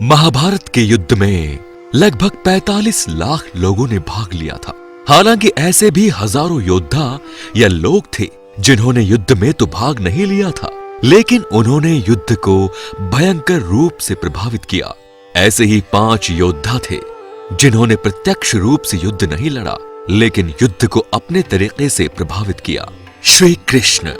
महाभारत के युद्ध में लगभग 45 लाख लोगों ने भाग लिया था। हालांकि ऐसे भी हजारों योद्धा या लोग थे जिन्होंने युद्ध में तो भाग नहीं लिया था, लेकिन उन्होंने युद्ध को भयंकर रूप से प्रभावित किया। ऐसे ही 5 योद्धा थे जिन्होंने प्रत्यक्ष रूप से युद्ध नहीं लड़ा, लेकिन युद्ध को अपने तरीके से प्रभावित किया। श्री कृष्ण।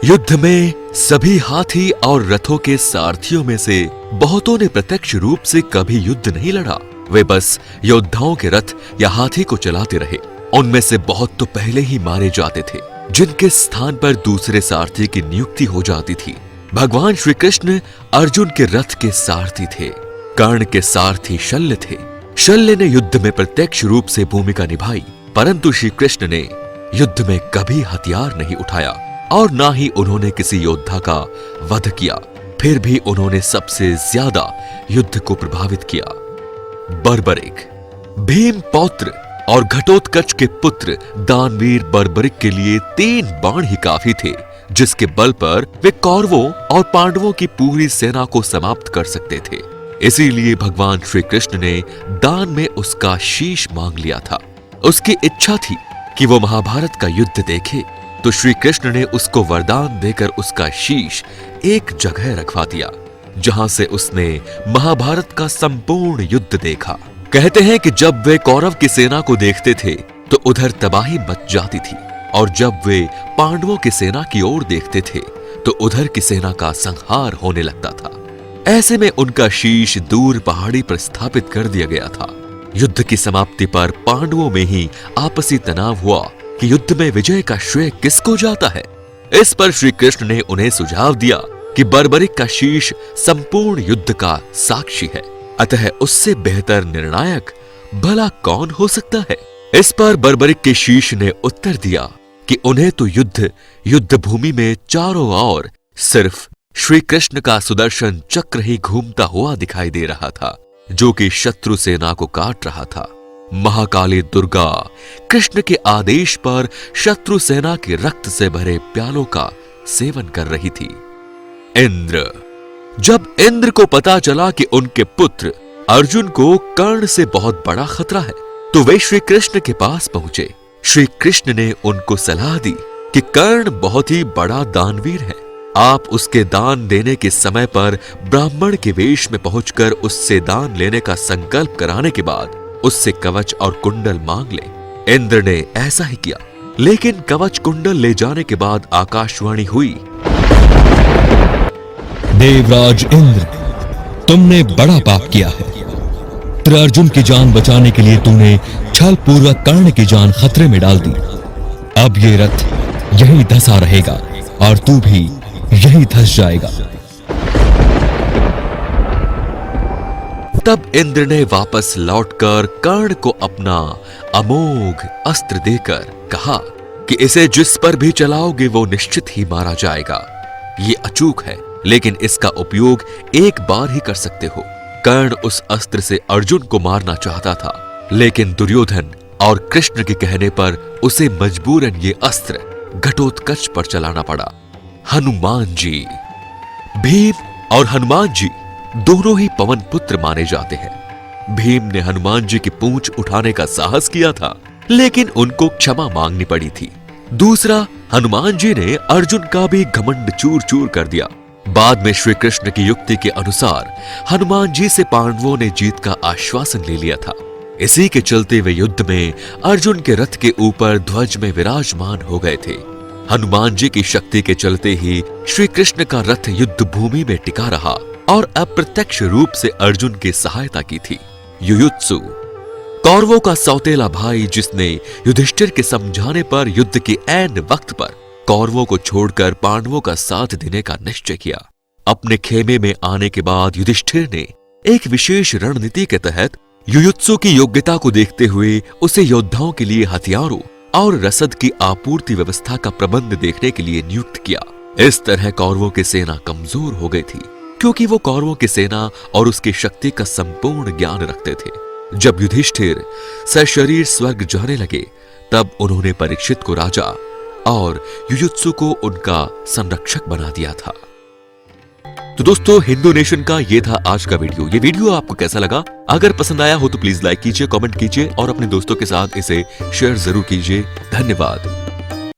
युद्ध में सभी हाथी और रथों के सारथियों में से बहुतों ने प्रत्यक्ष रूप से कभी युद्ध नहीं लड़ा। वे बस योद्धाओं के रथ या हाथी को चलाते रहे। उनमें से बहुत तो पहले ही मारे जाते थे, जिनके स्थान पर दूसरे सारथी की नियुक्ति हो जाती थी। भगवान श्री कृष्ण अर्जुन के रथ के सारथी थे। कर्ण के सारथी शल्य थे। शल्य ने युद्ध में प्रत्यक्ष रूप से भूमिका निभाई, परंतु श्री कृष्ण ने युद्ध में कभी हथियार नहीं उठाया और ना ही उन्होंने किसी योद्धा का वध किया। फिर भी उन्होंने सबसे ज्यादा युद्ध को प्रभावित किया। बर्बरिक। भीम पौत्र और घटोत्कच के पुत्र दानवीर बर्बरिक के लिए 3 बाण ही काफी थे, जिसके बल पर वे कौरवों और पांडवों की पूरी सेना को समाप्त कर सकते थे। इसीलिए भगवान श्री कृष्ण ने दान में उसका शीश मांग लिया था। उसकी इच्छा थी कि वो महाभारत का युद्ध देखे, तो श्री कृष्ण ने उसको वरदान देकर उसका शीश एक जगह रखवा दिया, जहां से उसने महाभारत का संपूर्ण युद्ध देखा। कहते हैं कि जब वे कौरव की सेना को देखते थे तो उधर तबाही मच जाती थी, और जब वे पांडवों की सेना की ओर देखते थे तो उधर की सेना का संहार होने लगता था। ऐसे में उनका शीश दूर पहाड़ी पर स्थापित कर दिया गया था। युद्ध की समाप्ति पर पांडवों में ही आपसी तनाव हुआ कि युद्ध में विजय का श्रेय किसको जाता है। इस पर श्री कृष्ण ने उन्हें सुझाव दिया कि बर्बरिक का शीश संपूर्ण युद्ध का साक्षी है, अतः उससे बेहतर निर्णायक भला कौन हो सकता है। इस पर बर्बरिक के शीश ने उत्तर दिया कि उन्हें तो युद्ध भूमि में चारों ओर सिर्फ श्री कृष्ण का सुदर्शन चक्र ही घूमता हुआ दिखाई दे रहा था, जो कि शत्रु सेना को काट रहा था। महाकाली दुर्गा कृष्ण के आदेश पर शत्रु सेना के रक्त से भरे प्यालों का सेवन कर रही थी। इंद्र। जब इंद्र को पता चला कि उनके पुत्र अर्जुन को कर्ण से बहुत बड़ा खतरा है, तो वे श्री कृष्ण के पास पहुंचे। श्री कृष्ण ने उनको सलाह दी कि कर्ण बहुत ही बड़ा दानवीर है। आप उसके दान देने के समय पर ब्राह्मण के वेश में पहुंचकर उससे दान लेने का संकल्प कराने के बाद उससे कवच और कुंडल मांग ले। इंद्र ने ऐसा ही किया, लेकिन कवच कुंडल ले जाने के बाद आकाशवाणी हुई, देवराज इंद्र, तुमने बड़ा पाप किया है। तेरे अर्जुन की जान बचाने के लिए तूने छल पूर्वक कर्ण की जान खतरे में डाल दी। अब ये रथ यहीं धंसा रहेगा और तू भी यहीं धंस जाएगा। तब इंद्र ने वापस लौटकर कर्ण को अपना अमोघ अस्त्र देकर कहा कि इसे जिस पर भी चलाओगे वो निश्चित ही मारा जाएगा। ये अचूक है, लेकिन इसका उपयोग एक बार ही कर सकते हो। कर्ण उस अस्त्र से अर्जुन को मारना चाहता था, लेकिन दुर्योधन और कृष्ण के कहने पर उसे मजबूरन ये अस्त्र घटोत्कच पर चलाना पड़ा। हनुमान जी। भीम और हनुमान जी दोनों ही पवन पुत्र माने जाते हैं। भीम ने हनुमान जी की पूंछ उठाने का साहस किया था, लेकिन उनको क्षमा मांगनी पड़ी थी। दूसरा, हनुमान जी ने अर्जुन का भी घमंड चूर चूर कर दिया। बाद में श्री कृष्ण की युक्ति के अनुसार हनुमान जी से पांडवों ने जीत का आश्वासन ले लिया था। इसी के चलते वे युद्ध में अर्जुन के रथ के ऊपर ध्वज में विराजमान हो गए थे। हनुमान जी की शक्ति के चलते ही श्री कृष्ण का रथ युद्ध भूमि में टिका रहा और अप्रत्यक्ष रूप से अर्जुन की सहायता की थी। युयुत्सु। कौरवों का सौतेला भाई जिसने युधिष्ठिर के समझाने पर युद्ध के ऐन वक्त पर कौरवों को छोड़कर पांडवों का साथ देने का निश्चय किया। अपने खेमे में आने के बाद युधिष्ठिर ने एक विशेष रणनीति के तहत युयुत्सु की योग्यता को देखते हुए उसे योद्धाओं के लिए हथियारों और रसद की आपूर्ति व्यवस्था का प्रबंध देखने के लिए नियुक्त किया। इस तरह कौरवों की सेना कमजोर हो गई थी, क्योंकि वो कौरवों की सेना और उसकी शक्ति का संपूर्ण ज्ञान रखते थे। जब युधिष्ठिर सशरीर स्वर्ग जाने लगे, तब उन्होंने परीक्षित को राजा और युयुत्सु को उनका संरक्षक बना दिया था। तो दोस्तों, हिंदू नेशन का ये था आज का वीडियो। ये वीडियो आपको कैसा लगा? अगर पसंद आया हो तो प्लीज लाइक कीजिए, कमेंट कीजिए और अपने दोस्तों के साथ इसे शेयर जरूर कीजिए। धन्यवाद।